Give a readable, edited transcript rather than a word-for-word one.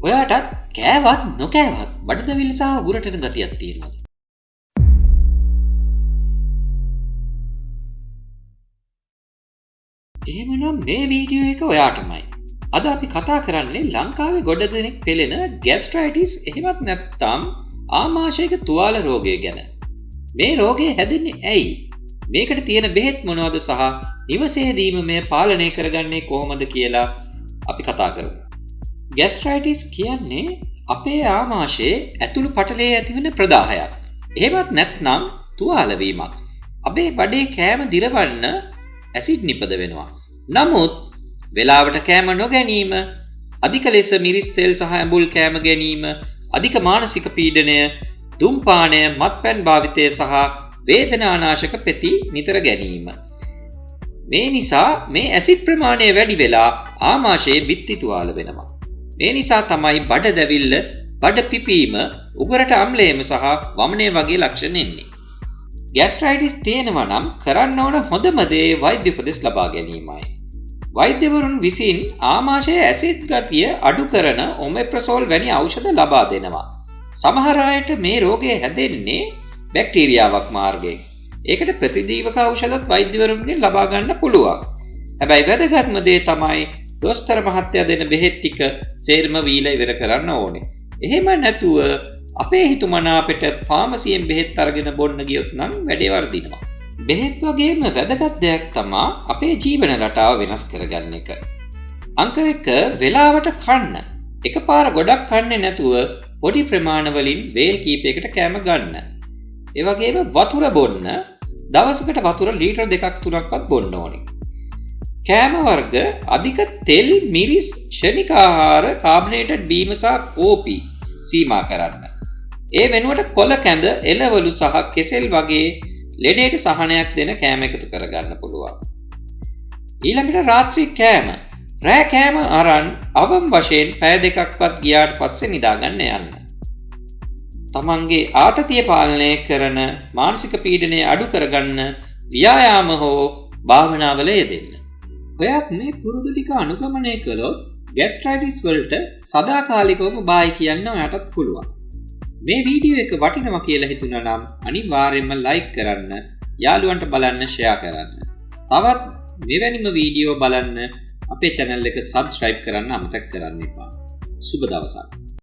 ඔයාටත් කෑවත් නොකෑවත් බඩදවිල්ල සහ උගුරට එන ගතියක් තියෙනවද? එහෙමනම් මේ වීඩියෝ එක ඔයාටමයි. අද අපි කතා කරන්නේ ලංකාවේ ගොඩ දෙනෙක් පෙළෙන ગેස්ට්‍රයිටිස් එහෙමත් නැත්නම් ආමාශයක තුවාල රෝගය ගැන. මේ රෝගය හැදෙන්නේ ඇයි? මේකට තියෙන බෙහෙත් මොනවද සහ නිවසේදීම මේ පාලනය කරගන්නේ කොහොමද කියලා අපි කතා කරමු. ગેස්ට්‍රයිටිස් කියන්නේ අපේ ආමාශයේ ඇතුළු පටලයේ ඇතිවන ප්‍රදාහයක්. එහෙමත් නැත්නම් තුවාල වීමක්. අපේ බඩේ කෑම දිරවන්න ඇසිඩ් නිපද වෙනවා. නමුත් වේලාවට කෑම නොගැනීම, අධික ලෙස මිරිස් තෙල් සහ ඇඹුල් කෑම ගැනීම, අධික මානසික පීඩනය, ධූම්පානය, මත්පැන් භාවිතය සහ වේදනානාශක පෙති නිතර ගැනීම. මේ නිසා මේ ඇසිඩ් ප්‍රමාණය වැඩි වෙලා ආමාශයේ බිත්ති තුවාල වෙනවා. මේ නිසා තමයි බඩ දැවිල්ල, බඩ පිපීම, උගරට අම්ලයම සහ වමනය වගේ ලක්ෂණ එන්නේ. ગેස්ට්‍රයිටිස් තියෙනවා නම් කරන්න ඕන හොඳම දේ වෛද්‍ය උපදෙස් ලබා ගැනීමයි. වෛද්‍යවරුන් විසින් ආමාශයේ ඇසිඩ් ගතිය අඩු කරන ඔමෙප්‍රසෝල් වැනි ඖෂධ ලබා දෙනවා. සමහර අයට මේ රෝගය හැදෙන්නේ බැක්ටීරියාවක් මාර්ගයෙන්. ඒකට ප්‍රතිදීවක ඖෂධත් වෛද්‍යවරුන්ගෙන් ලබා ගන්න පුළුවන්. හැබැයි වැදගත්ම දේ තමයි දොස්තර මහත්තයා දෙන බෙහෙත් ටික සේරම වීලා ඉවර කරන්න ඕනේ. එහෙම නැතුව අපේ හිතුමනාපෙට ෆාමසියෙන් බෙහෙත් අරගෙන බොන්න ගියොත් නම් වැඩේ වර්ධිනවා. බෙහෙත් වගේම වැදගත් දෙයක් තමයි අපේ ජීවන රටාව වෙනස් කරගන්න එක. අංක 1 වෙලාවට කන්න. එකපාර ගොඩක් කන්නේ නැතුව පොඩි ප්‍රමාණ වලින් වේල් කීපයකට කෑම ගන්න. ඒ වගේම වතුර බොන්න. දවසකට වතුර ලීටර් 2-3ක්වත් බොන්න ඕනේ. කෑම වර්ග අධික තෙල්, මිරිස්, ක්ෂණික ආහාර, කාබනේටඩ් බීම සහ කෝපි සීමා කරන්න. ඒ වෙනුවට කොළ කැඳ, එළවලු සහ කෙසෙල් වගේ ලෙඩේට සහනයක් දෙන කෑම එකතු කරගන්න පුළුවන්. ඊළඟට රාත්‍රී කෑම. රෑ කෑම අරන් අවම් වශයෙන් පැය 2ක්වත් ගියාට පස්සේ නිදාගන්න යන්න. තමන්ගේ ආතතිය පාලනය කරන, මානසික පීඩනය අඩු කරගන්න ව්‍යායාම හෝ භාවනාවල යෙදෙන්න. ඔයත් මේ පුරුදු ටික අනුගමනය කළොත් ગેස්ට්‍රයිටිස් වලට සදාකාලිකවම බායි කියන්න ඔයාටත් පුළුවන්. මේ වීඩියෝ එක වටිනවා කියලා හිතුණා නම් අනිවාර්යයෙන්ම ලයික් කරන්න, යාළුවන්ට බලන්න ෂෙයා කරන්න. තවත් මෙවැනිම වීඩියෝ බලන්න අපේ channel එක subscribe කරන්න අමතක කරන්න එපා. සුබ දවසක්.